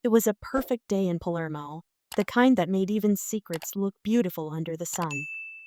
It was a perfect day in Palermo, the kind that made even secrets look beautiful under the sun.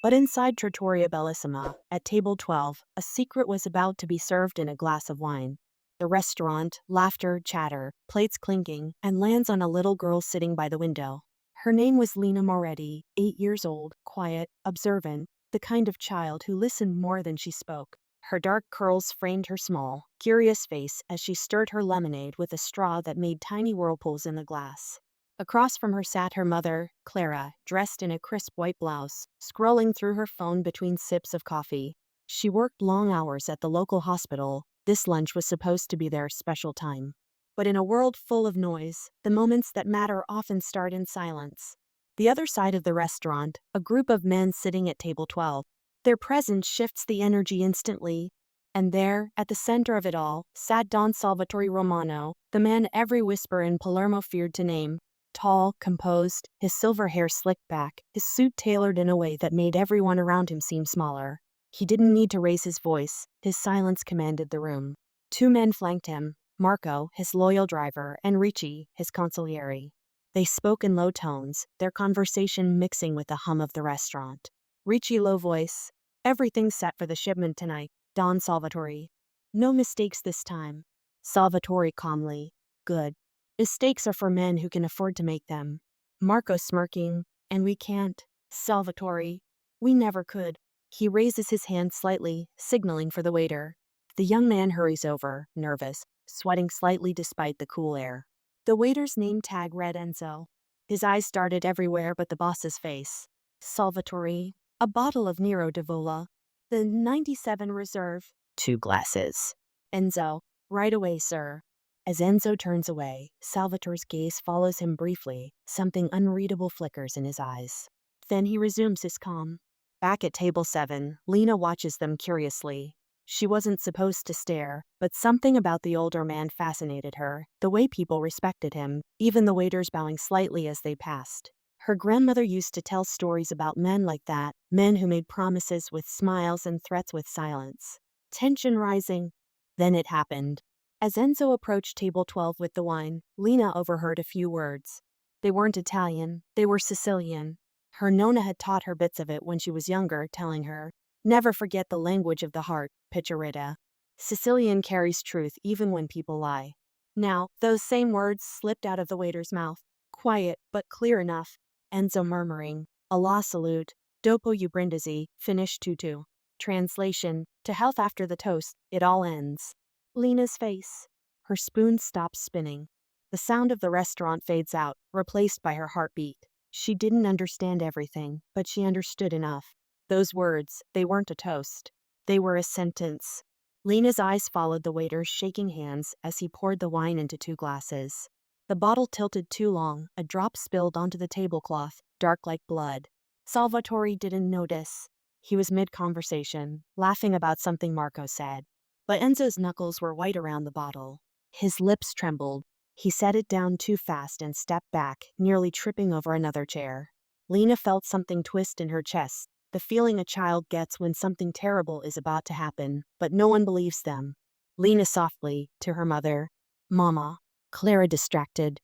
But inside Trattoria Bellissima, at table 12, a secret was about to be served in a glass of wine. The restaurant, laughter, chatter, plates clinking, and lands on a little girl sitting by the window. Her name was Lena Moretti, 8 years old, quiet, observant, the kind of child who listened more than she spoke. Her dark curls framed her small, curious face as she stirred her lemonade with a straw that made tiny whirlpools in the glass. Across from her sat her mother, Clara, dressed in a crisp white blouse, scrolling through her phone between sips of coffee. She worked long hours at the local hospital. This lunch was supposed to be their special time. But in a world full of noise, the moments that matter often start in silence. The other side of the restaurant, a group of men sitting at table 12. Their presence shifts the energy instantly. And there, at the center of it all, sat Don Salvatore Romano, the man every whisper in Palermo feared to name. Tall, composed, his silver hair slicked back, his suit tailored in a way that made everyone around him seem smaller. He didn't need to raise his voice, his silence commanded the room. Two men flanked him, Marco, his loyal driver, and Ricci, his consigliere. They spoke in low tones, their conversation mixing with the hum of the restaurant. Ricci low voice. Everything's set for the shipment tonight, Don Salvatore. No mistakes this time. Salvatore calmly. Good. Mistakes are for men who can afford to make them. Marco smirking. And we can't. Salvatore. We never could. He raises his hand slightly, signaling for the waiter. The young man hurries over, nervous, sweating slightly despite the cool air. The waiter's name tag read Enzo. His eyes darted everywhere but the boss's face. Salvatore. A bottle of Nero d'Avola. The 97 Reserve. 2 glasses. Enzo. Right away, sir. As Enzo turns away, Salvatore's gaze follows him briefly, something unreadable flickers in his eyes. Then he resumes his calm. Back at table 7, Lena watches them curiously. She wasn't supposed to stare, but something about the older man fascinated her, the way people respected him, even the waiters bowing slightly as they passed. Her grandmother used to tell stories about men like that, men who made promises with smiles and threats with silence. Tension rising. Then it happened. As Enzo approached table 12 with the wine, Lena overheard a few words. They weren't Italian, they were Sicilian. Her Nonna had taught her bits of it when she was younger, telling her, "Never forget the language of the heart, Piccerita. Sicilian carries truth even when people lie." Now, those same words slipped out of the waiter's mouth, quiet but clear enough. Enzo murmuring, "Allah salute, dopo you brindisi, finish tutu." Translation, to health after the toast, it all ends. Lena's face. Her spoon stops spinning. The sound of the restaurant fades out, replaced by her heartbeat. She didn't understand everything, but she understood enough. Those words, they weren't a toast. They were a sentence. Lena's eyes followed the waiter's shaking hands as he poured the wine into 2 glasses. The bottle tilted too long, a drop spilled onto the tablecloth, dark like blood. Salvatore didn't notice. He was mid-conversation, laughing about something Marco said. But Enzo's knuckles were white around the bottle. His lips trembled. He set it down too fast and stepped back, nearly tripping over another chair. Lena felt something twist in her chest, the feeling a child gets when something terrible is about to happen, but no one believes them. Lena softly, to her mother. "Mama." Clara distracted.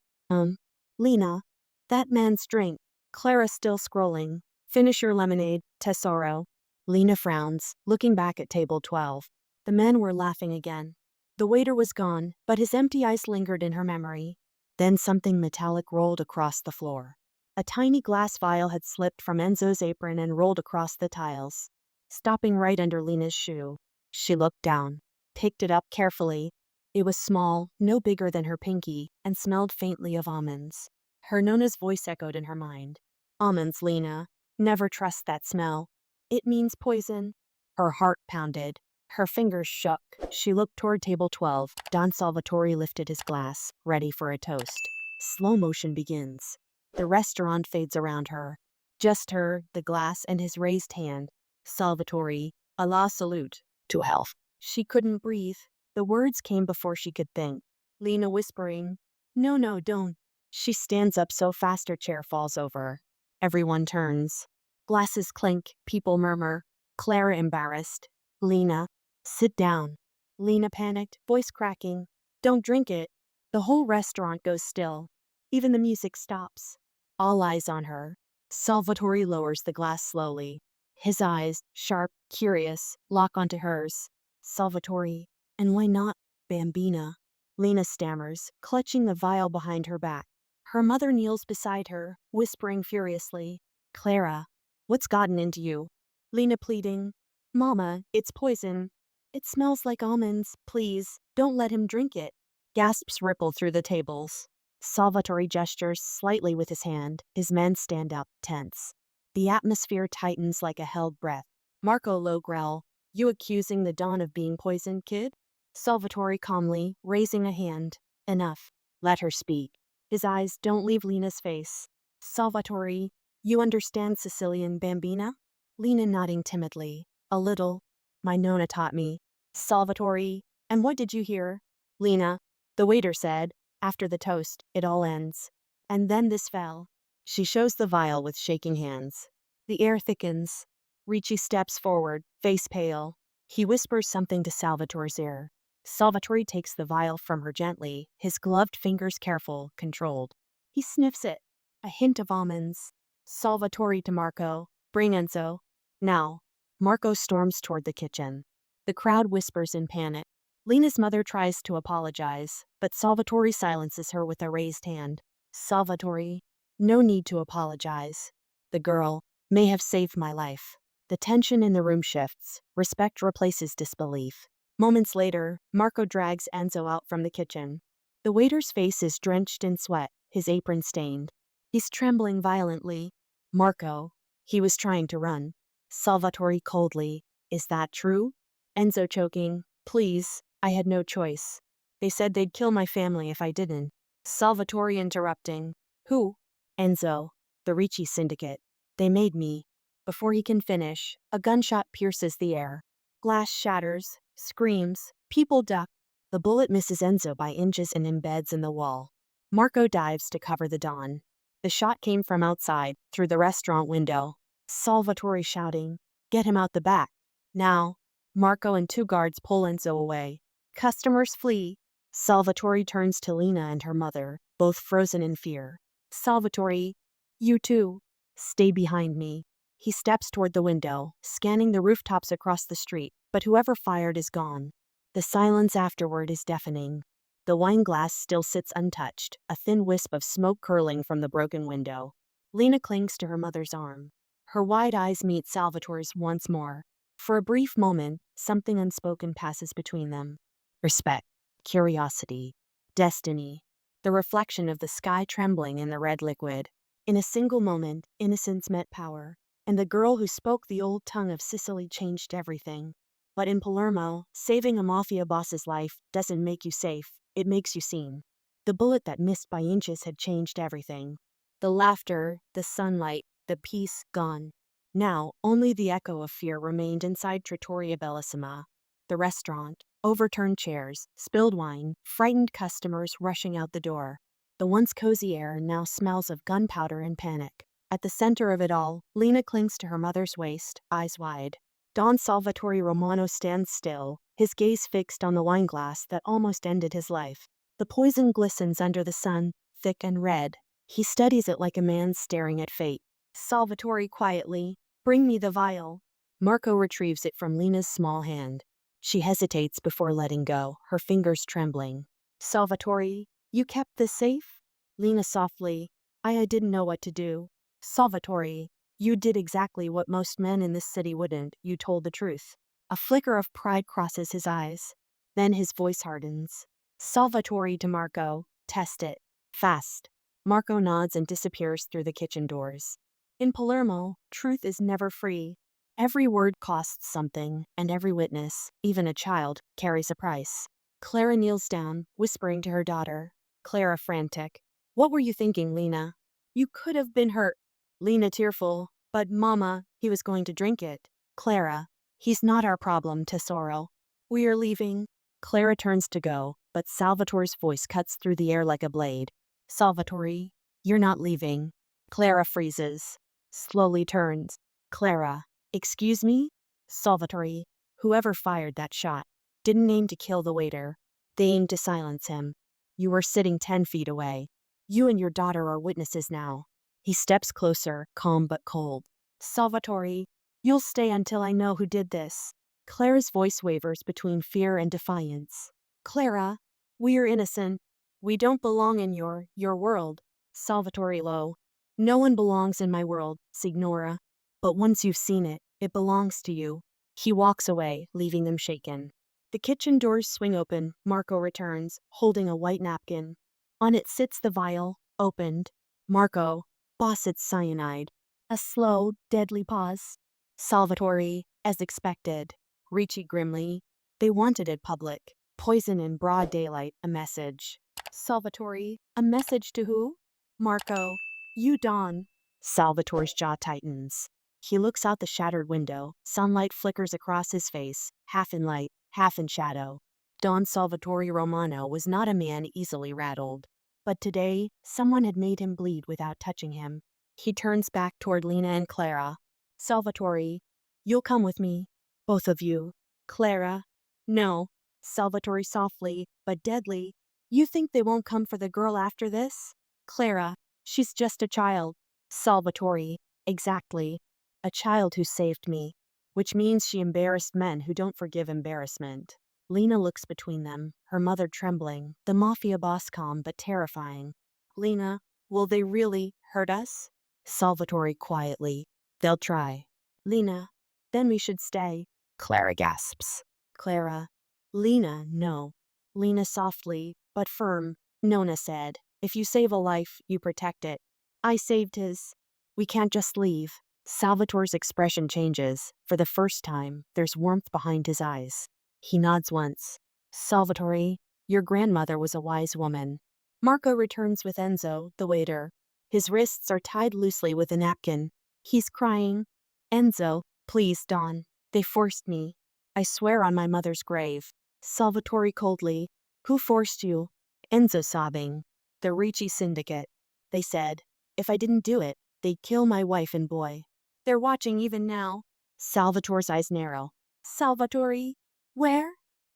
Lena. That man's drink. Clara still scrolling. "Finish your lemonade, tesoro." Lena frowns, looking back at table 12. The men were laughing again. The waiter was gone, but his empty eyes lingered in her memory. Then something metallic rolled across the floor. A tiny glass vial had slipped from Enzo's apron and rolled across the tiles, stopping right under Lena's shoe. She looked down, picked it up carefully. It was small, no bigger than her pinky, and smelled faintly of almonds. Her Nona's voice echoed in her mind. "Almonds, Lena. Never trust that smell. It means poison." Her heart pounded. Her fingers shook. She looked toward table 12. Don Salvatore lifted his glass, ready for a toast. Slow motion begins. The restaurant fades around her. Just her, the glass, and his raised hand. Salvatore, Allah salute. To health. She couldn't breathe. The words came before she could think. Lena whispering, "No, no, don't." She stands up so fast her chair falls over. Everyone turns. Glasses clink, people murmur. Clara embarrassed. "Lena, sit down." Lena panicked, voice cracking. "Don't drink it." The whole restaurant goes still. Even the music stops. All eyes on her. Salvatore lowers the glass slowly. His eyes, sharp, curious, lock onto hers. Salvatore. And why not, Bambina? Lena stammers, clutching the vial behind her back. Her mother kneels beside her, whispering furiously. Clara, what's gotten into you? Lena pleading. Mama, it's poison. It smells like almonds. Please, don't let him drink it. Gasps ripple through the tables. Salvatore gestures slightly with his hand. His men stand up, tense. The atmosphere tightens like a held breath. Marco low growl. You accusing the Don of being poisoned, kid? Salvatore calmly, raising a hand. Enough. Let her speak. His eyes don't leave Lena's face. Salvatore, you understand Sicilian, Bambina? Lena nodding timidly. A little. My Nona taught me. Salvatore, and what did you hear? Lena, the waiter said, after the toast, it all ends. And then this fell. She shows the vial with shaking hands. The air thickens. Ricci steps forward, face pale. He whispers something to Salvatore's ear. Salvatore takes the vial from her gently, his gloved fingers careful, controlled. He sniffs it. A hint of almonds. Salvatore to Marco. Bring Enzo. Now. Marco storms toward the kitchen. The crowd whispers in panic. Lena's mother tries to apologize, but Salvatore silences her with a raised hand. Salvatore, no need to apologize. The girl may have saved my life. The tension in the room shifts. Respect replaces disbelief. Moments later, Marco drags Enzo out from the kitchen. The waiter's face is drenched in sweat, his apron stained. He's trembling violently. Marco. He was trying to run. Salvatore coldly. Is that true? Enzo choking. Please, I had no choice. They said they'd kill my family if I didn't. Salvatore interrupting. Who? Enzo. The Ricci syndicate. They made me. Before he can finish, a gunshot pierces the air. Glass shatters, screams, people duck. The bullet misses Enzo by inches and embeds in the wall. Marco dives to cover the Don. The shot came from outside, through the restaurant window. Salvatore shouting, get him out the back. Now. Marco and two guards pull Enzo away. Customers flee. Salvatore turns to Lena and her mother, both frozen in fear. Salvatore, you too. Stay behind me. He steps toward the window, scanning the rooftops across the street, but whoever fired is gone. The silence afterward is deafening. The wine glass still sits untouched, a thin wisp of smoke curling from the broken window. Lena clings to her mother's arm. Her wide eyes meet Salvatore's once more. For a brief moment, something unspoken passes between them. Respect, curiosity, destiny, the reflection of the sky trembling in the red liquid. In a single moment, innocence met power, and the girl who spoke the old tongue of Sicily changed everything. But in Palermo, saving a mafia boss's life doesn't make you safe, it makes you seen. The bullet that missed by inches had changed everything. The laughter, the sunlight, the peace gone. Now, only the echo of fear remained inside Trattoria Bellissima. The restaurant, overturned chairs, spilled wine, frightened customers rushing out the door. The once cozy air now smells of gunpowder and panic. At the center of it all, Lena clings to her mother's waist, eyes wide. Don Salvatore Romano stands still, his gaze fixed on the wineglass that almost ended his life. The poison glistens under the sun, thick and red. He studies it like a man staring at fate. Salvatore quietly, bring me the vial. Marco retrieves it from Lena's small hand. She hesitates before letting go, her fingers trembling. Salvatore, you kept this safe? Lena softly, I didn't know what to do. Salvatore, you did exactly what most men in this city wouldn't, you told the truth. A flicker of pride crosses his eyes. Then his voice hardens. Salvatore to Marco, test it. Fast. Marco nods and disappears through the kitchen doors. In Palermo, truth is never free. Every word costs something, and every witness, even a child, carries a price. Clara kneels down, whispering to her daughter. Clara frantic. What were you thinking, Lena? You could have been hurt. Lena tearful. But Mama, he was going to drink it. Clara. He's not our problem, Tesoro. We are leaving. Clara turns to go, but Salvatore's voice cuts through the air like a blade. Salvatore, you're not leaving. Clara freezes. Slowly turns. Clara. Excuse me? Salvatore. Whoever fired that shot didn't aim to kill the waiter. They aimed to silence him. You were sitting 10 feet away. You and your daughter are witnesses now. He steps closer, calm but cold. Salvatore, you'll stay until I know who did this. Clara's voice wavers between fear and defiance. Clara, we are innocent. We don't belong in your world. Salvatore low. No one belongs in my world, Signora. But once you've seen it, it belongs to you. He walks away, leaving them shaken. The kitchen doors swing open. Marco returns, holding a white napkin. On it sits the vial, opened. Marco, boss, it's cyanide. A slow, deadly pause. Salvatore, as expected. Ricci grimly. They wanted it public. Poison in broad daylight, a message. Salvatore, a message to who? Marco, you Don. Salvatore's jaw tightens. He looks out the shattered window. Sunlight flickers across his face, half in light, half in shadow. Don Salvatore Romano was not a man easily rattled. But today, someone had made him bleed without touching him. He turns back toward Lena and Clara. Salvatore, you'll come with me. Both of you. Clara. No. Salvatore softly, but deadly. You think they won't come for the girl after this? Clara. She's just a child. Salvatore. Exactly. A child who saved me. Which means she embarrassed men who don't forgive embarrassment. Lena looks between them, her mother trembling, the Mafia Boss calm but terrifying. Lena, will they really hurt us? Salvatore quietly. They'll try. Lena, then we should stay. Clara gasps. Clara. Lena, no. Lena softly, but firm. Nona said, if you save a life, you protect it. I saved his. We can't just leave. Salvatore's expression changes. For the first time, there's warmth behind his eyes. He nods once. Salvatore, your grandmother was a wise woman. Marco returns with Enzo, the waiter. His wrists are tied loosely with a napkin. He's crying. Enzo, please, Don. They forced me. I swear on my mother's grave. Salvatore coldly. Who forced you? Enzo sobbing. The Ricci syndicate. They said, if I didn't do it, they'd kill my wife and boy. They're watching even now. Salvatore's eyes narrow. Salvatore? Where?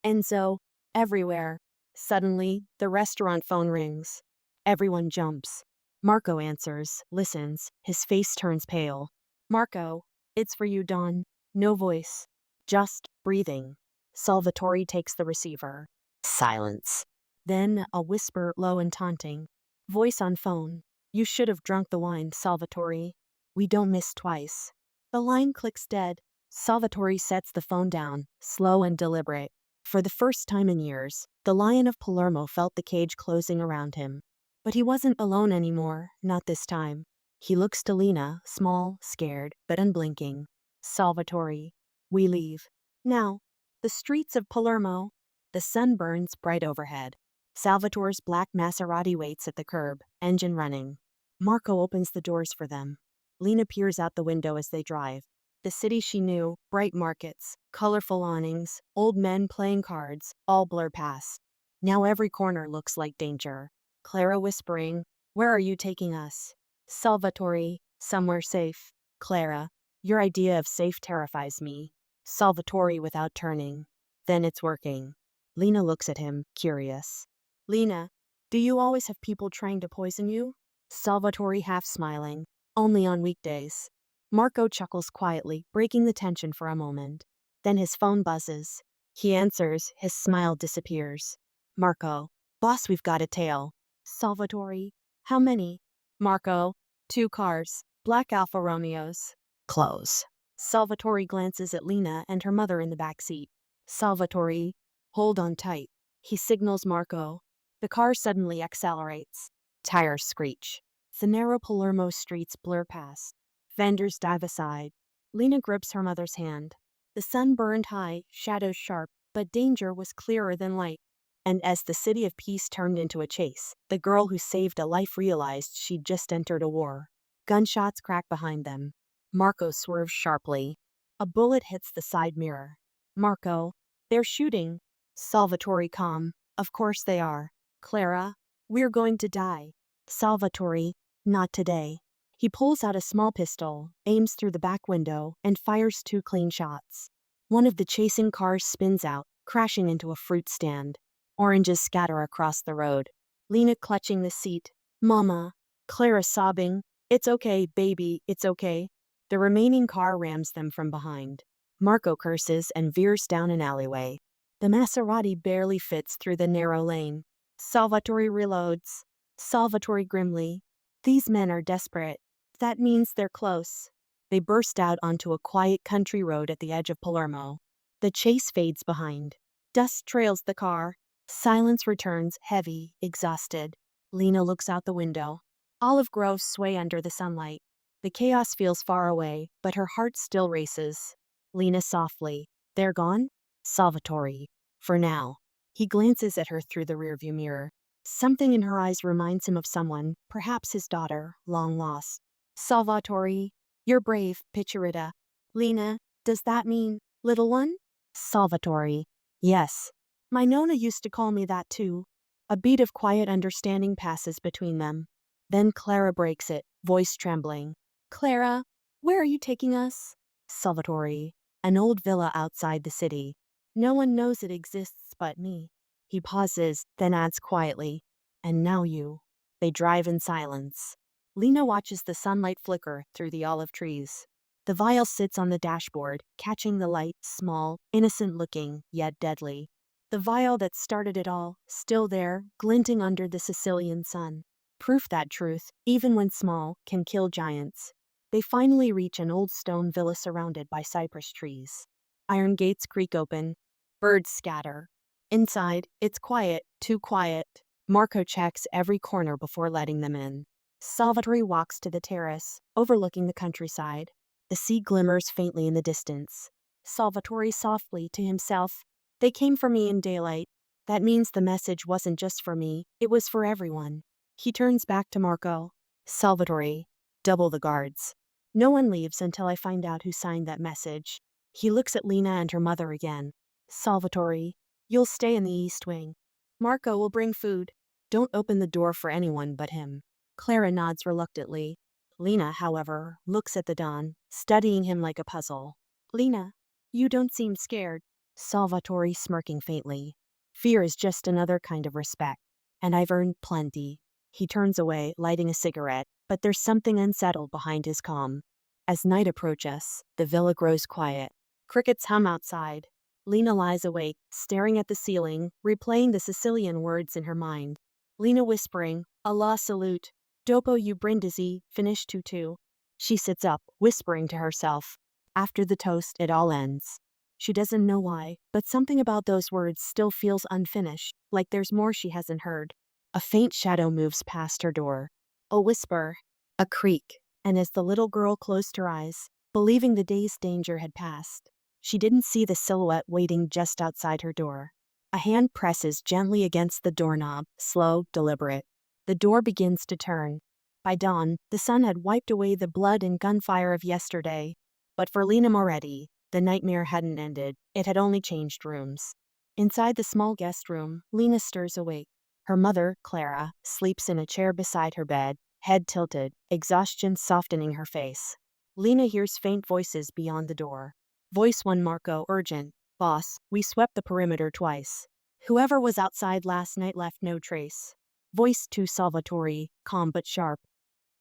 Enzo. Everywhere. Suddenly, the restaurant phone rings. Everyone jumps. Marco answers, listens. His face turns pale. Marco, it's for you, Don. No voice. Just breathing. Salvatore takes the receiver. Silence. Then a whisper, low and taunting. Voice on phone. You should have drunk the wine, Salvatore. We don't miss twice. The line clicks dead. Salvatore sets the phone down, slow and deliberate. For the first time in years, the Lion of Palermo felt the cage closing around him. But he wasn't alone anymore, not this time. He looks to Lena, small, scared, but unblinking. Salvatore. We leave. Now. The streets of Palermo. The sun burns bright overhead. Salvatore's black Maserati waits at the curb, engine running. Marco opens the doors for them. Lena peers out the window as they drive. The city she knew, bright markets, colorful awnings, old men playing cards, all blur past. Now every corner looks like danger. Clara whispering, where are you taking us? Salvatore, somewhere safe. Clara, your idea of safe terrifies me. Salvatore without turning. Then it's working. Lena looks at him, curious. Lena, do you always have people trying to poison you? Salvatore half smiling. Only on weekdays. Marco chuckles quietly, breaking the tension for a moment. Then his phone buzzes. He answers, his smile disappears. Marco, boss, we've got a tail. Salvatore, how many? Marco, 2 cars, black Alfa Romeos. Close. Salvatore glances at Lena and her mother in the back seat. Salvatore, hold on tight. He signals Marco. The car suddenly accelerates. Tires screech. The narrow Palermo streets blur past. Vendors dive aside. Lena grips her mother's hand. The sun burned high, shadows sharp, but danger was clearer than light. And as the city of peace turned into a chase, the girl who saved a life realized she'd just entered a war. Gunshots crack behind them. Marco swerves sharply. A bullet hits the side mirror. Marco, they're shooting. Salvatore calm. Of course they are. Clara, we're going to die. Salvatore, not today. He pulls out a small pistol, aims through the back window, and fires 2 clean shots. One of the chasing cars spins out, crashing into a fruit stand. Oranges scatter across the road. Lena clutching the seat. Mama. Clara sobbing. It's okay, baby, it's okay. The remaining car rams them from behind. Marco curses and veers down an alleyway. The Maserati barely fits through the narrow lane. Salvatore reloads. Salvatore grimly. These men are desperate. That means they're close. They burst out onto a quiet country road at the edge of Palermo. The chase fades behind. Dust trails the car. Silence returns, heavy, exhausted. Lena looks out the window. Olive groves sway under the sunlight. The chaos feels far away, but her heart still races. Lena softly. They're gone? Salvatore. For now. He glances at her through the rearview mirror. Something in her eyes reminds him of someone, perhaps his daughter, long lost. Salvatore. You're brave, Picturita. Lena, does that mean, little one? Salvatore. Yes. My Nona used to call me that too. A beat of quiet understanding passes between them. Then Clara breaks it, voice trembling. Clara, where are you taking us? Salvatore. An old villa outside the city. No one knows it exists but me. He pauses, then adds quietly. And now you. They drive in silence. Lena watches the sunlight flicker through the olive trees. The vial sits on the dashboard, catching the light, small, innocent-looking, yet deadly. The vial that started it all, still there, glinting under the Sicilian sun. Proof that truth, even when small, can kill giants. They finally reach an old stone villa surrounded by cypress trees. Iron gates creak open. Birds scatter. Inside, it's quiet, too quiet. Marco checks every corner before letting them in. Salvatore walks to the terrace, overlooking the countryside. The sea glimmers faintly in the distance. Salvatore softly to himself. They came for me in daylight. That means the message wasn't just for me, it was for everyone. He turns back to Marco. Salvatore. Double the guards. No one leaves until I find out who signed that message. He looks at Lena and her mother again. Salvatore. You'll stay in the East Wing. Marco will bring food. Don't open the door for anyone but him. Clara nods reluctantly. Lena, however, looks at the Don, studying him like a puzzle. Lena, you don't seem scared. Salvatore smirking faintly. Fear is just another kind of respect. And I've earned plenty. He turns away, lighting a cigarette, but there's something unsettled behind his calm. As night approaches, the villa grows quiet. Crickets hum outside. Lena lies awake, staring at the ceiling, replaying the Sicilian words in her mind. Lena whispering, Allah salute. Dopo you brindisi, finish tutu. She sits up, whispering to herself. After the toast, it all ends. She doesn't know why, but something about those words still feels unfinished, like there's more she hasn't heard. A faint shadow moves past her door. A whisper. A creak. And as the little girl closed her eyes, believing the day's danger had passed, she didn't see the silhouette waiting just outside her door. A hand presses gently against the doorknob, slow, deliberate. The door begins to turn. By dawn, the sun had wiped away the blood and gunfire of yesterday. But for Lena Moretti, the nightmare hadn't ended, it had only changed rooms. Inside the small guest room, Lena stirs awake. Her mother, Clara, sleeps in a chair beside her bed, head tilted, exhaustion softening her face. Lena hears faint voices beyond the door. Voice 1 Marco, urgent. Boss, we swept the perimeter twice. Whoever was outside last night left no trace. Voice 2 Salvatore, calm but sharp.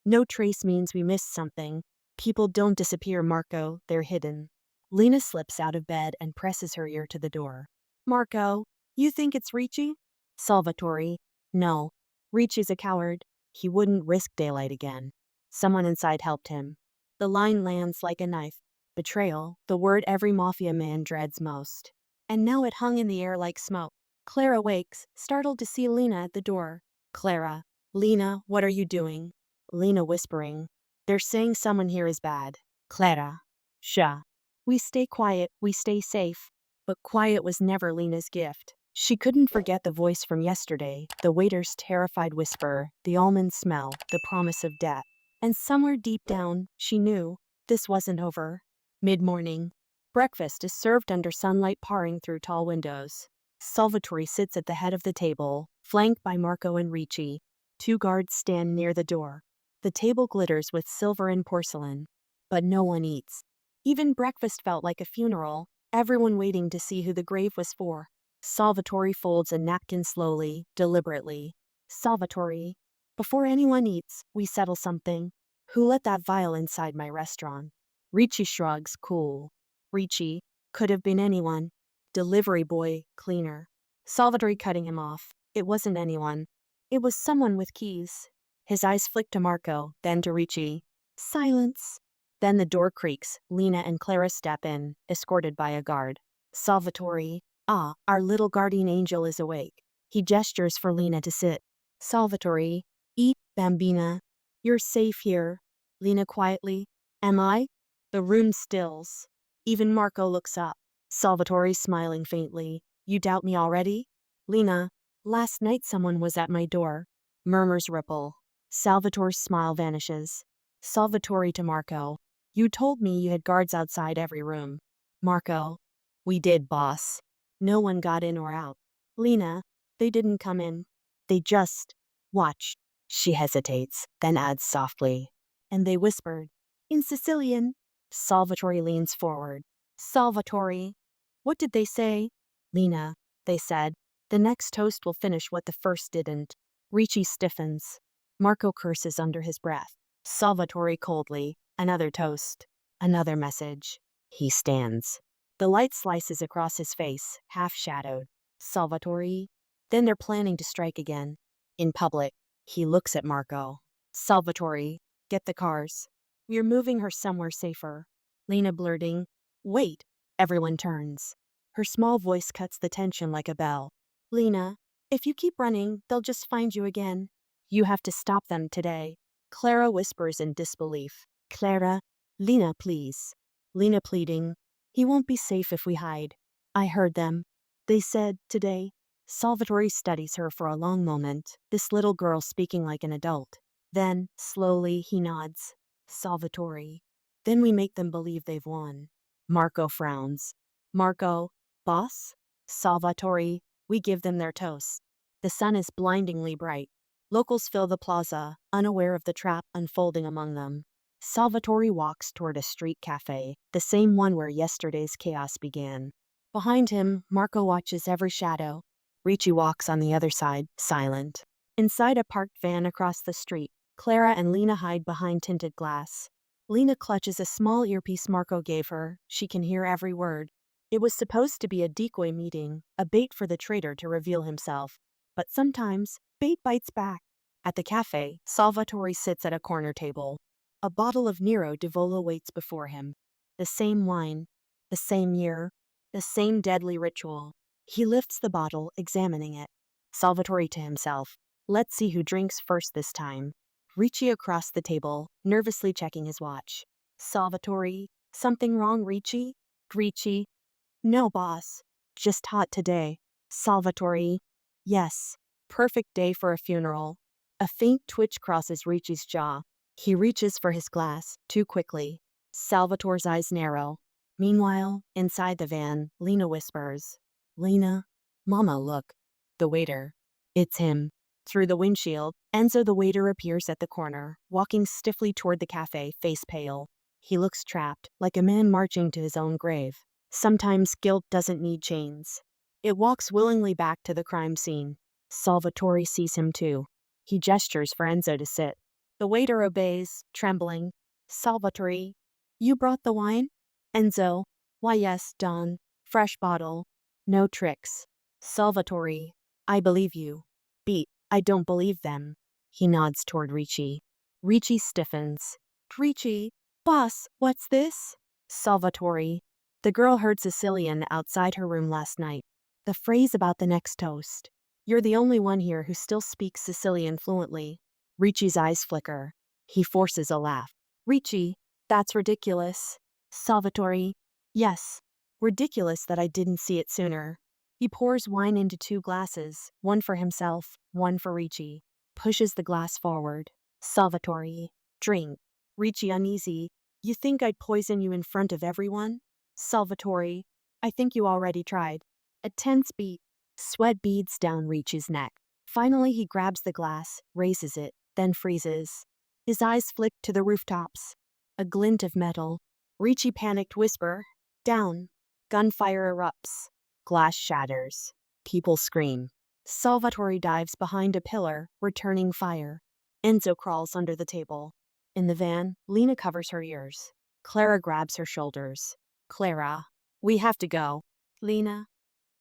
No trace means we missed something. People don't disappear, Marco, they're hidden. Lena slips out of bed and presses her ear to the door. Marco, you think it's Ricci? Salvatore. No. Ricci's a coward. He wouldn't risk daylight again. Someone inside helped him. The line lands like a knife. Betrayal, the word every mafia man dreads most. And now it hung in the air like smoke. Clara wakes, startled to see Lena at the door. Clara. Lena, what are you doing? Lena whispering. They're saying someone here is bad. Clara. Shh. We stay quiet, we stay safe. But quiet was never Lena's gift. She couldn't forget the voice from yesterday, the waiter's terrified whisper, the almond smell, the promise of death. And somewhere deep down, she knew, this wasn't over. Mid-morning. Breakfast is served under sunlight pouring through tall windows. Salvatore sits at the head of the table, flanked by Marco and Ricci. 2 guards stand near the door. The table glitters with silver and porcelain. But no one eats. Even breakfast felt like a funeral, everyone waiting to see who the grave was for. Salvatore folds a napkin slowly, deliberately. Salvatore. Before anyone eats, we settle something. Who let that vial inside my restaurant? Ricci shrugs, cool. Ricci, could have been anyone. Delivery boy, cleaner. Salvatore cutting him off. It wasn't anyone. It was someone with keys. His eyes flick to Marco, then to Ricci. Silence. Then the door creaks. Lena and Clara step in, escorted by a guard. Salvatore. Ah, our little guardian angel is awake. He gestures for Lena to sit. Salvatore. Eat, bambina. You're safe here. Lena quietly. Am I? The room stills. Even Marco looks up. Salvatore smiling faintly. You doubt me already? Lena. Last night someone was at my door. Murmurs ripple. Salvatore's smile vanishes. Salvatore to Marco. You told me you had guards outside every room. Marco. We did, boss. No one got in or out. Lena. They didn't come in. They just watched. She hesitates, then adds softly. And they whispered. In Sicilian. Salvatore leans forward. Salvatore. What did they say? Lena. They said. The next toast will finish what the first didn't. Ricci stiffens. Marco curses under his breath. Salvatore coldly. Another toast. Another message. He stands. The light slices across his face, half-shadowed. Salvatore. Then they're planning to strike again. In public. He looks at Marco. Salvatore. Get the cars. We're moving her somewhere safer. Lena blurting. Wait. Everyone turns. Her small voice cuts the tension like a bell. Lena. If you keep running, they'll just find you again. You have to stop them today. Clara whispers in disbelief. Clara. Lena, please. Lena pleading. He won't be safe if we hide. I heard them. They said, today. Salvatore studies her for a long moment, this little girl speaking like an adult. Then, slowly, he nods. Salvatore. Then we make them believe they've won. Marco frowns. Marco. Boss? Salvatore. We give them their toast. The sun is blindingly bright. Locals fill the plaza, unaware of the trap unfolding among them. Salvatore walks toward a street cafe, the same one where yesterday's chaos began. Behind him, Marco watches every shadow. Ricci walks on the other side, silent. Inside a parked van across the street, Clara and Lena hide behind tinted glass. Lena clutches a small earpiece Marco gave her. She can hear every word. It was supposed to be a decoy meeting, a bait for the traitor to reveal himself. But sometimes, bait bites back. At the cafe, Salvatore sits at a corner table. A bottle of Nero di Volo waits before him. The same wine, the same year, the same deadly ritual. He lifts the bottle, examining it. Salvatore to himself. Let's see who drinks first this time. Ricci across the table, nervously checking his watch. Salvatore. Something wrong, Ricci? Ricci. No, boss. Just hot today. Salvatore. Yes. Perfect day for a funeral. A faint twitch crosses Ricci's jaw. He reaches for his glass, too quickly. Salvatore's eyes narrow. Meanwhile, inside the van, Lena whispers. Lena. Mama, look. The waiter. It's him. Through the windshield, Enzo the waiter appears at the corner, walking stiffly toward the cafe, face pale. He looks trapped, like a man marching to his own grave. Sometimes guilt doesn't need chains. It walks willingly back to the crime scene. Salvatore sees him too. He gestures for Enzo to sit. The waiter obeys, trembling. Salvatore. You brought the wine? Enzo. Why yes, Don. Fresh bottle. No tricks. Salvatore. I believe you. Beat. I don't believe them. He nods toward Ricci. Ricci stiffens. Ricci. Boss, what's this? Salvatore. The girl heard Sicilian outside her room last night. The phrase about the next toast. You're the only one here who still speaks Sicilian fluently. Ricci's eyes flicker. He forces a laugh. Ricci. That's ridiculous. Salvatore. Yes. Ridiculous that I didn't see it sooner. He pours wine into 2 glasses, one for himself, one for Ricci. Pushes the glass forward. Salvatore. Drink. Ricci uneasy. You think I'd poison you in front of everyone? Salvatore. I think you already tried. A tense beat. Sweat beads down Ricci's neck. Finally he grabs the glass, raises it, then freezes. His eyes flick to the rooftops. A glint of metal. Ricci panicked whisper. Down. Gunfire erupts. Glass shatters. People scream. Salvatore dives behind a pillar, returning fire. Enzo crawls under the table. In the van, Lena covers her ears. Clara grabs her shoulders. Clara, we have to go. Lena,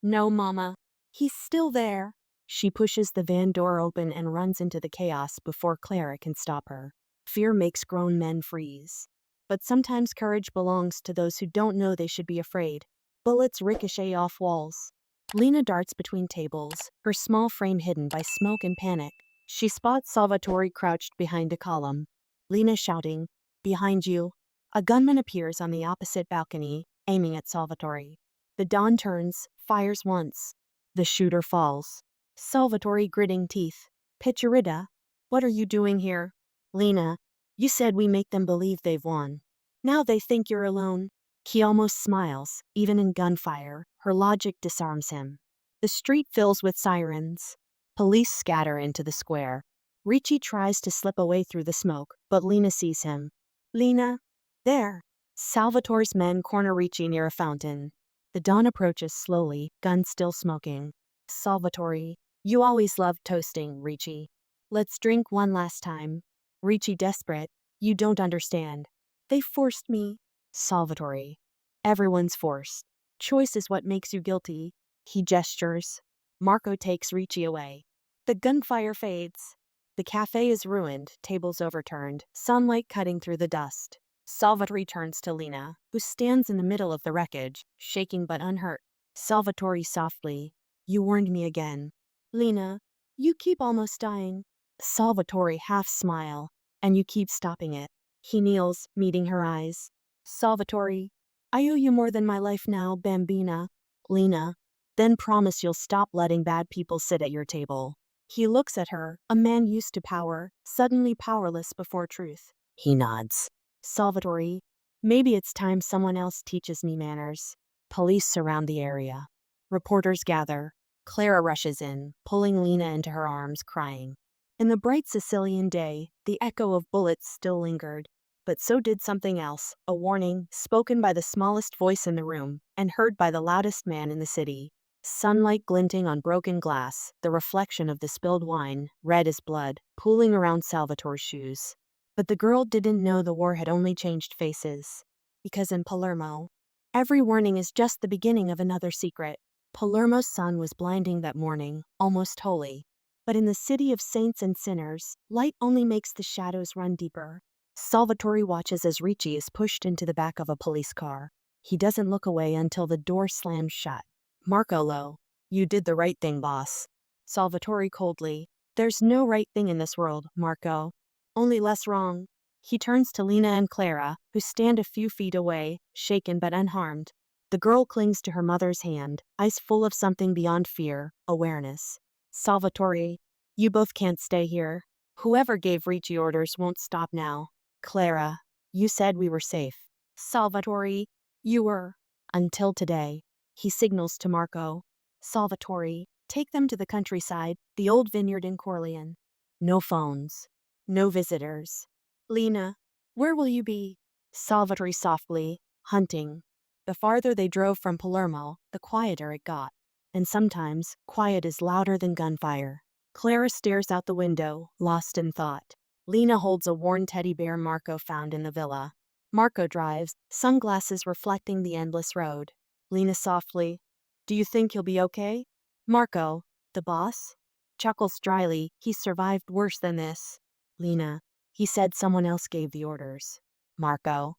no, Mama. He's still there. She pushes the van door open and runs into the chaos before Clara can stop her. Fear makes grown men freeze. But sometimes courage belongs to those who don't know they should be afraid. Bullets ricochet off walls. Lena darts between tables, her small frame hidden by smoke and panic. She spots Salvatore crouched behind a column. Lena shouting, "Behind you!" A gunman appears on the opposite balcony, aiming at Salvatore. The Don turns, fires once. The shooter falls. Salvatore gritting teeth. "Picturita, what are you doing here?" "Lena, you said we make them believe they've won. Now they think you're alone." He almost smiles, even in gunfire. Her logic disarms him. The street fills with sirens. Police scatter into the square. Ricci tries to slip away through the smoke, but Lena sees him. "Lena, there." Salvatore's men corner Ricci near a fountain. The Don approaches slowly, gun still smoking. "Salvatore, you always loved toasting, Ricci. Let's drink one last time." Ricci desperate, "You don't understand. They forced me." Salvatore, "Everyone's forced. Choice is what makes you guilty." He gestures. Marco takes Ricci away. The gunfire fades. The cafe is ruined, tables overturned, sunlight cutting through the dust. Salvatore turns to Lena, who stands in the middle of the wreckage, shaking but unhurt. Salvatore softly, "You warned me again." "Lena, you keep almost dying." Salvatore half smile, "And you keep stopping it." He kneels, meeting her eyes. "Salvatore, I owe you more than my life now, Bambina." "Lena, then promise you'll stop letting bad people sit at your table." He looks at her, a man used to power, suddenly powerless before truth. He nods. "Salvatore, maybe it's time someone else teaches me manners." Police surround the area. Reporters gather. Clara rushes in, pulling Lena into her arms, crying. In the bright Sicilian day, the echo of bullets still lingered. But so did something else, a warning, spoken by the smallest voice in the room, and heard by the loudest man in the city. Sunlight glinting on broken glass, the reflection of the spilled wine, red as blood, pooling around Salvatore's shoes. But the girl didn't know the war had only changed faces. Because in Palermo, every warning is just the beginning of another secret. Palermo's sun was blinding that morning, almost holy. But in the city of saints and sinners, light only makes the shadows run deeper. Salvatore watches as Ricci is pushed into the back of a police car. He doesn't look away until the door slams shut. "Marco low, you did the right thing, boss." Salvatore coldly, "There's no right thing in this world, Marco. Only less wrong." He turns to Lena and Clara, who stand a few feet away, shaken but unharmed. The girl clings to her mother's hand, eyes full of something beyond fear, awareness. "Salvatore, you both can't stay here. Whoever gave Ricci orders won't stop now." "Clara, you said we were safe." "Salvatore, you were. Until today." He signals to Marco. "Salvatore, take them to the countryside, the old vineyard in Corleone. No phones. No visitors." "Lena, where will you be?" Salvatore softly, "Hunting." The farther they drove from Palermo, the quieter it got. And sometimes, quiet is louder than gunfire. Clara stares out the window, lost in thought. Lena holds a worn teddy bear Marco found in the villa. Marco drives, sunglasses reflecting the endless road. Lena softly, "Do you think he'll be okay?" Marco, "The boss?" Chuckles dryly, "He survived worse than this." Lena, "He said someone else gave the orders." Marco,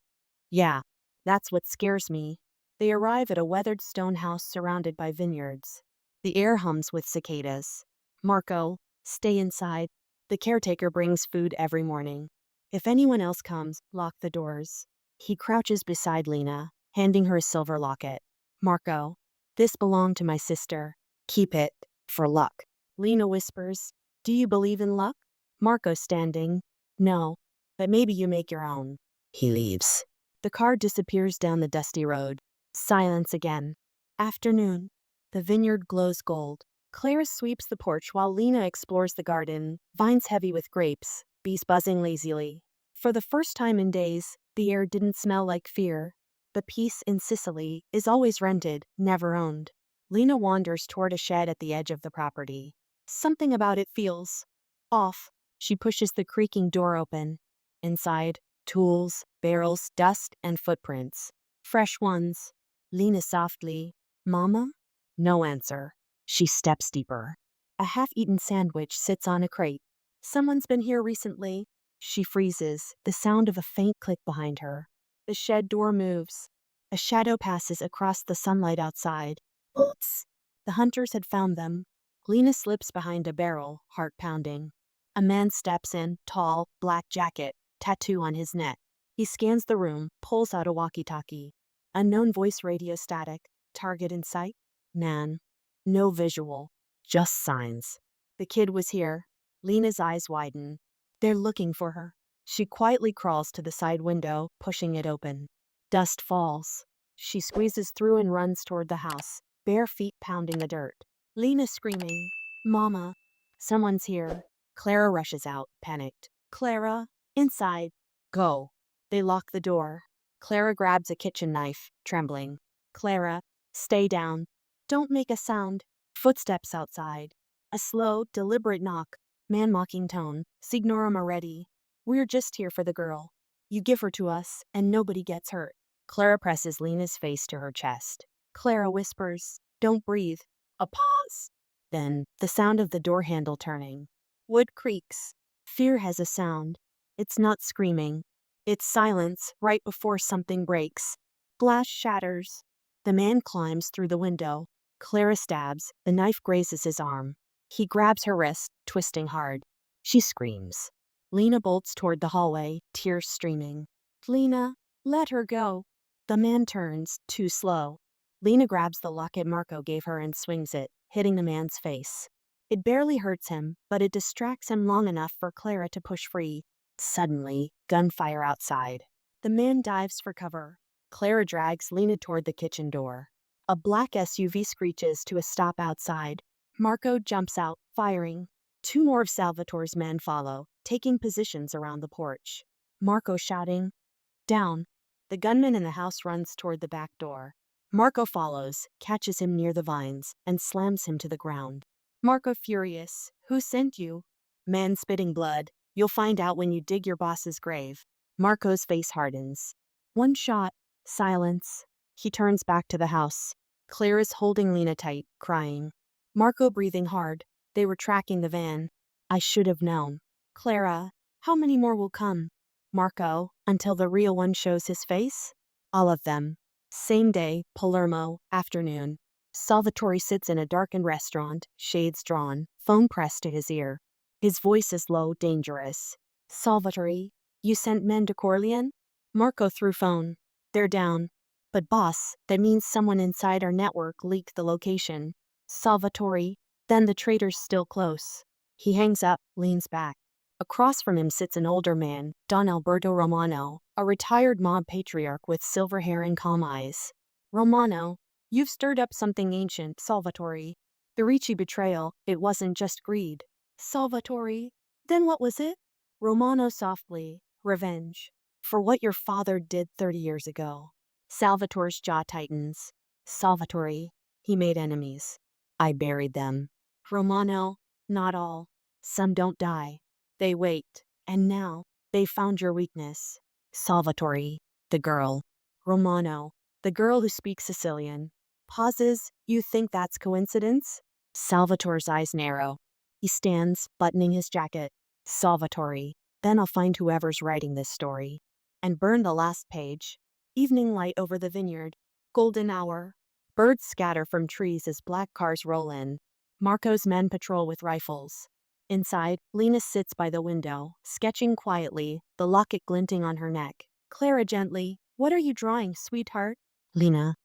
"Yeah, that's what scares me." They arrive at a weathered stone house surrounded by vineyards. The air hums with cicadas. Marco, "Stay inside. The caretaker brings food every morning. If anyone else comes, lock the doors." He crouches beside Lena, handing her a silver locket. Marco, "This belonged to my sister. Keep it, for luck." Lena whispers, "Do you believe in luck?" Marco standing, "No, but maybe you make your own." He leaves. The car disappears down the dusty road. Silence again. Afternoon. The vineyard glows gold. Clara sweeps the porch while Lena explores the garden, vines heavy with grapes, bees buzzing lazily. For the first time in days, the air didn't smell like fear. The peace in Sicily is always rented, never owned. Lena wanders toward a shed at the edge of the property. Something about it feels off. She pushes the creaking door open. Inside, tools, barrels, dust, and footprints. Fresh ones. Lena softly. Mama? No answer. She steps deeper. A half-eaten sandwich sits on a crate. Someone's been here recently. She freezes, the sound of a faint click behind her. The shed door moves. A shadow passes across the sunlight outside. Oops! The hunters had found them. Lena slips behind a barrel, heart pounding. A man steps in, tall, black jacket, tattoo on his neck. He scans the room, pulls out a walkie-talkie. Unknown voice radio static. Target in sight? Man. No visual. Just signs. The kid was here. Lena's eyes widen. They're looking for her. She quietly crawls to the side window, pushing it open. Dust falls. She squeezes through and runs toward the house, bare feet pounding the dirt. Lena screaming, Mama. Someone's here. Clara rushes out, panicked. Clara, inside. Go. They lock the door. Clara grabs a kitchen knife, trembling. Clara, stay down. Don't make a sound. Footsteps outside. A slow, deliberate knock. Man-mocking tone. Signora Moretti. We're just here for the girl. You give her to us, and nobody gets hurt. Clara presses Lena's face to her chest. Clara whispers, don't breathe. A pause. Then, the sound of the door handle turning. Wood creaks. Fear has a sound. It's not screaming. It's silence right before something breaks. Glass shatters. The man climbs through the window. Clara stabs. The knife grazes his arm. He grabs her wrist, twisting hard. She screams. Lena bolts toward the hallway, tears streaming. Lena, let her go. The man turns, too slow. Lena grabs the locket Marco gave her and swings it, hitting the man's face. It barely hurts him, but it distracts him long enough for Clara to push free. Suddenly, gunfire outside. The man dives for cover. Clara drags Lena toward the kitchen door. A black SUV screeches to a stop outside. Marco jumps out, firing. Two more of Salvatore's men follow, taking positions around the porch. Marco shouting, down. The gunman in the house runs toward the back door. Marco follows, catches him near the vines, and slams him to the ground. Marco furious. Who sent you? Man spitting blood. You'll find out when you dig your boss's grave. Marco's face hardens. One shot. Silence. He turns back to the house. Clara's holding Lena tight, crying. Marco breathing hard. They were tracking the van. I should have known. Clara, how many more will come? Marco, until the real one shows his face? All of them. Same day, Palermo, afternoon. Salvatore sits in a darkened restaurant, shades drawn, phone pressed to his ear. His voice is low, dangerous. Salvatore, you sent men to Corleone? Marco threw phone. They're down. But boss, that means someone inside our network leaked the location. Salvatore, then the traitor's still close. He hangs up, leans back. Across from him sits an older man, Don Alberto Romano, a retired mob patriarch with silver hair and calm eyes. Romano, you've stirred up something ancient, Salvatore. The Ricci betrayal, it wasn't just greed. Salvatore, then what was it? Romano softly, revenge. For what your father did 30 years ago. Salvatore's jaw tightens. Salvatore, he made enemies. I buried them. Romano, not all. Some don't die. They wait. And now, they found your weakness. Salvatore, the girl. Romano, the girl who speaks Sicilian. Pauses. You think that's coincidence? Salvatore's eyes narrow. He stands, buttoning his jacket. Salvatore, then I'll find whoever's writing this story. And burn the last page. Evening light over the vineyard. Golden hour. Birds scatter from trees as black cars roll in. Marco's men patrol with rifles. Inside, Lena sits by the window, sketching quietly, the locket glinting on her neck. Clara gently, what are you drawing, sweetheart? Lena.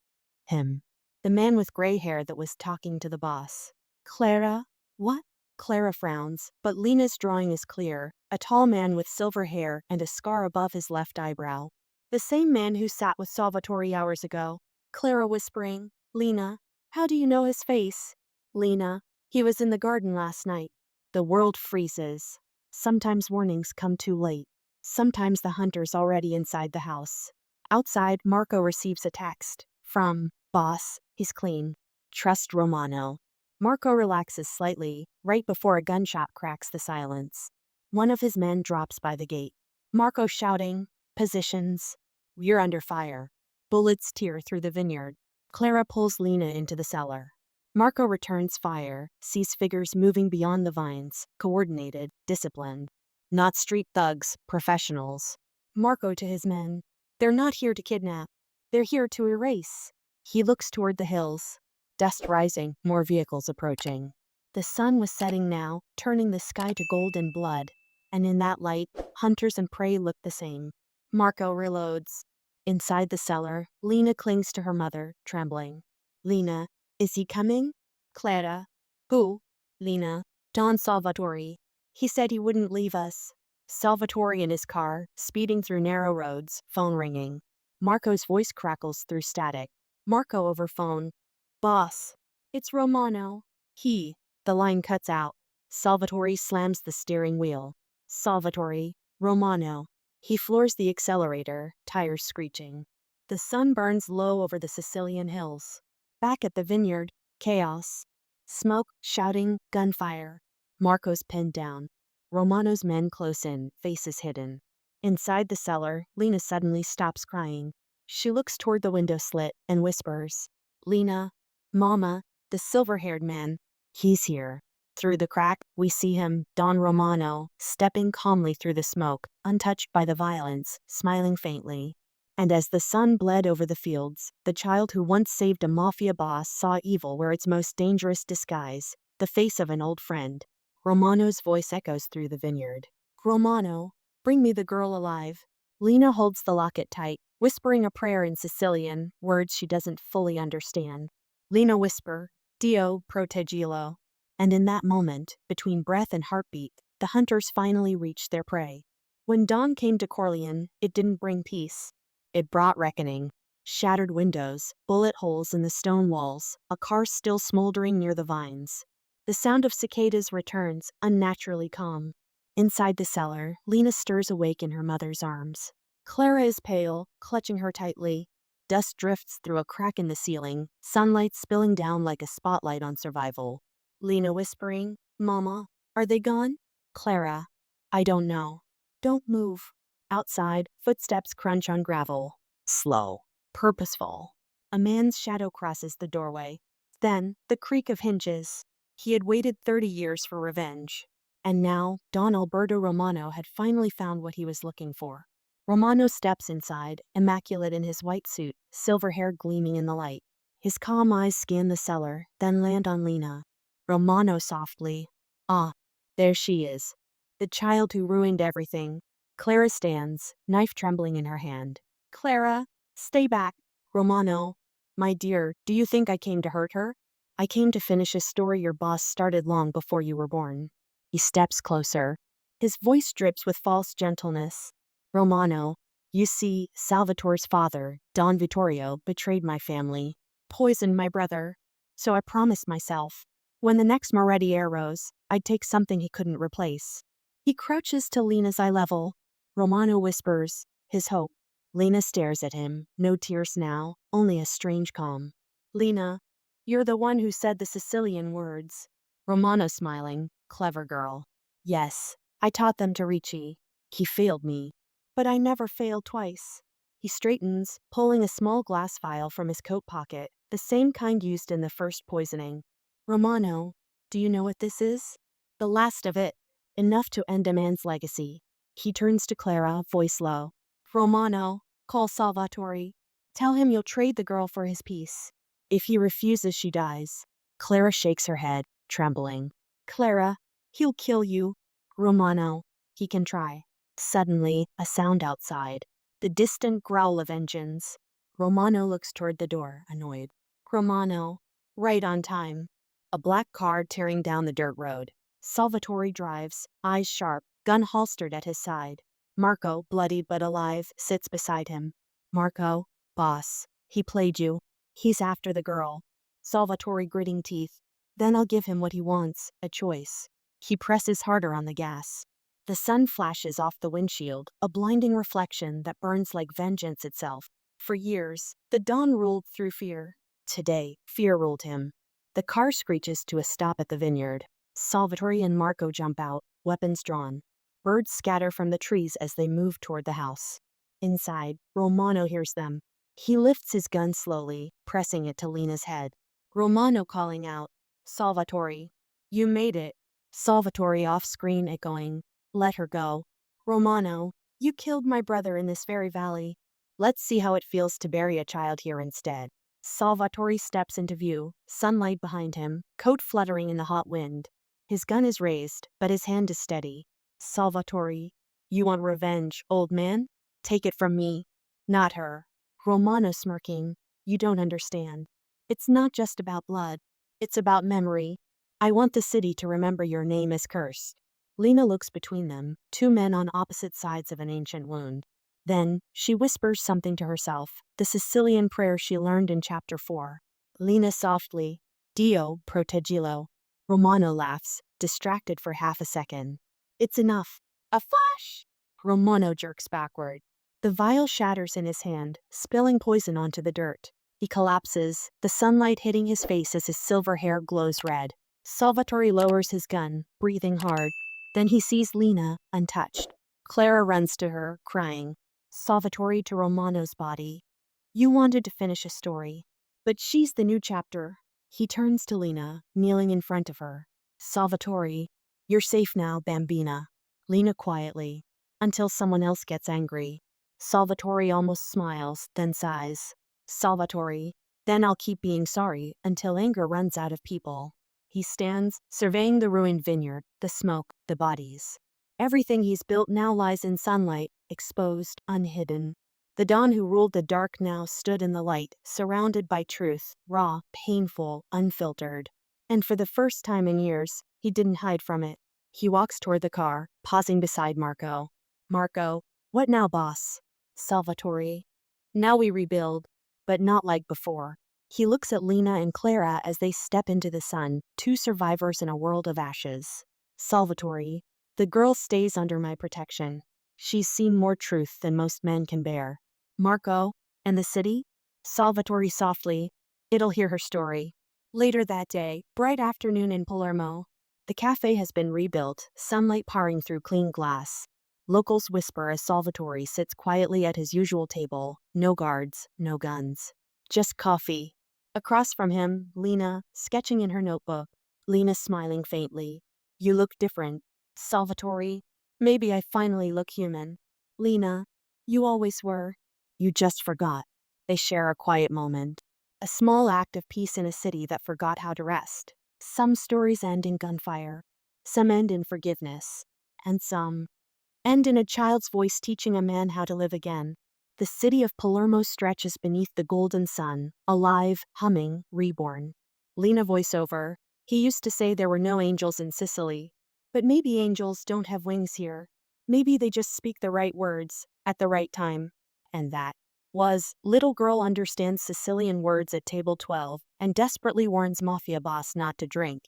Him. The man with gray hair that was talking to the boss. Clara? What? Clara frowns, but Lena's drawing is clear. A tall man with silver hair and a scar above his left eyebrow. The same man who sat with Salvatore hours ago. Clara whispering, Lena, how do you know his face? Lena, he was in the garden last night. The world freezes. Sometimes warnings come too late. Sometimes the hunter's already inside the house. Outside, Marco receives a text. From, boss, he's clean. Trust Romano. Marco relaxes slightly, right before a gunshot cracks the silence. One of his men drops by the gate. Marco shouting, "Positions! We're under fire." Bullets tear through the vineyard. Clara pulls Lena into the cellar. Marco returns fire, sees figures moving beyond the vines, coordinated, disciplined. Not street thugs, professionals. Marco to his men. They're not here to kidnap. They're here to erase. He looks toward the hills. Dust rising, more vehicles approaching. The sun was setting now, turning the sky to gold and blood. And in that light, hunters and prey look the same. Marco reloads. Inside the cellar, Lena clings to her mother, trembling. Lena, is he coming? Clara. Who? Lena. Don Salvatore. He said he wouldn't leave us. Salvatore in his car, speeding through narrow roads, phone ringing. Marco's voice crackles through static. Marco over phone. Boss. It's Romano. He. The line cuts out. Salvatore slams the steering wheel. Salvatore. Romano. He floors the accelerator, tires screeching. The sun burns low over the Sicilian hills. Back at the vineyard, chaos. Smoke, shouting, gunfire. Marco's pinned down. Romano's men close in, faces hidden. Inside the cellar, Lena suddenly stops crying. She looks toward the window slit and whispers, "Lena, Mama, the silver-haired man. He's here." Through the crack, we see him, Don Romano, stepping calmly through the smoke, untouched by the violence, smiling faintly. And as the sun bled over the fields, the child who once saved a mafia boss saw evil where its most dangerous disguise, the face of an old friend. Romano's voice echoes through the vineyard. "Romano, bring me the girl alive." Lena holds the locket tight, whispering a prayer in Sicilian, words she doesn't fully understand. Lena whisper, "Dio proteggilo." And in that moment, between breath and heartbeat, the hunters finally reached their prey. When dawn came to Corleone, it didn't bring peace. It brought reckoning. Shattered windows, bullet holes in the stone walls, a car still smoldering near the vines. The sound of cicadas returns, unnaturally calm. Inside the cellar, Lena stirs awake in her mother's arms. Clara is pale, clutching her tightly. Dust drifts through a crack in the ceiling, sunlight spilling down like a spotlight on survival. Lena whispering, "Mama, are they gone?" Clara, "I don't know." "Don't move." Outside, footsteps crunch on gravel. Slow. Purposeful. A man's shadow crosses the doorway. Then, the creak of hinges. He had waited 30 years for revenge. And now, Don Alberto Romano had finally found what he was looking for. Romano steps inside, immaculate in his white suit, silver hair gleaming in the light. His calm eyes scan the cellar, then land on Lena. Romano softly, "Ah, there she is. The child who ruined everything." Clara stands, knife trembling in her hand. "Clara, stay back." Romano, "My dear, do you think I came to hurt her? I came to finish a story your boss started long before you were born." He steps closer. His voice drips with false gentleness. "Romano, you see, Salvatore's father, Don Vittorio, betrayed my family, poisoned my brother. So I promised myself, when the next Moretti air rose, I'd take something he couldn't replace." He crouches to Lena's eye level. Romano whispers, his hope. Lena stares at him, no tears now, only a strange calm. "Lena, you're the one who said the Sicilian words." Romano smiling, "Clever girl." "Yes, I taught them to Ricci. He failed me. But I never failed twice." He straightens, pulling a small glass vial from his coat pocket, the same kind used in the first poisoning. "Romano, do you know what this is? The last of it. Enough to end a man's legacy." He turns to Clara, voice low. "Romano, call Salvatore. Tell him you'll trade the girl for his peace. If he refuses, she dies." Clara shakes her head, trembling. "Clara, he'll kill you." "Romano, he can try." Suddenly, a sound outside. The distant growl of engines. Romano looks toward the door, annoyed. "Romano, right on time." A black car tearing down the dirt road. Salvatore drives, eyes sharp, gun holstered at his side. Marco, bloodied but alive, sits beside him. "Marco, boss, he played you. He's after the girl." Salvatore gritting teeth. "Then I'll give him what he wants, a choice." He presses harder on the gas. The sun flashes off the windshield, a blinding reflection that burns like vengeance itself. For years, the Don ruled through fear. Today, fear ruled him. The car screeches to a stop at the vineyard. Salvatore and Marco jump out, weapons drawn. Birds scatter from the trees as they move toward the house. Inside, Romano hears them. He lifts his gun slowly, pressing it to Lena's head. Romano calling out, Salvatore. You made it. Salvatore off-screen echoing, let her go. Romano, you killed my brother in this very valley. Let's see how it feels to bury a child here instead. Salvatore steps into view, sunlight behind him, coat fluttering in the hot wind. His gun is raised, but his hand is steady. Salvatore, you want revenge, old man? Take it from me. Not her. Romano smirking, you don't understand. It's not just about blood. It's about memory. I want the city to remember your name is cursed. Lena looks between them, two men on opposite sides of an ancient wound. Then, she whispers something to herself, the Sicilian prayer she learned in chapter 4. Lena softly, Dio proteggilo. Romano laughs, distracted for half a second. It's enough. A flash! Romano jerks backward. The vial shatters in his hand, spilling poison onto the dirt. He collapses, the sunlight hitting his face as his silver hair glows red. Salvatore lowers his gun, breathing hard. Then he sees Lena, untouched. Clara runs to her, crying. Salvatore to Romano's body. You wanted to finish a story. But she's the new chapter. He turns to Lena, kneeling in front of her. Salvatore, you're safe now, Bambina. Lena quietly. Until someone else gets angry. Salvatore almost smiles, then sighs. Salvatore, then I'll keep being sorry until anger runs out of people. He stands, surveying the ruined vineyard, the smoke, the bodies. Everything he's built now lies in sunlight, exposed, unhidden. The Don who ruled the dark now stood in the light, surrounded by truth, raw, painful, unfiltered. And for the first time in years, he didn't hide from it. He walks toward the car, pausing beside Marco. Marco, what now, boss? Salvatore. Now we rebuild, but not like before. He looks at Lena and Clara as they step into the sun, two survivors in a world of ashes. Salvatore, the girl stays under my protection. She's seen more truth than most men can bear. Marco, and the city? Salvatore softly, it'll hear her story. Later that day, bright afternoon in Palermo. The cafe has been rebuilt, sunlight pouring through clean glass. Locals whisper as Salvatore sits quietly at his usual table, no guards, no guns. Just coffee. Across from him, Lena, sketching in her notebook. Lena smiling faintly. You look different. Salvatore, maybe I finally look human. Lena, you always were. You just forgot. They share a quiet moment. A small act of peace in a city that forgot how to rest. Some stories end in gunfire. Some end in forgiveness. And some end in a child's voice teaching a man how to live again. The city of Palermo stretches beneath the golden sun, alive, humming, reborn. Lena voiceover. He used to say there were no angels in Sicily. But maybe angels don't have wings here. Maybe they just speak the right words, at the right time. And that was, little girl understands Sicilian words at table 12, and desperately warns Mafia Boss not to drink.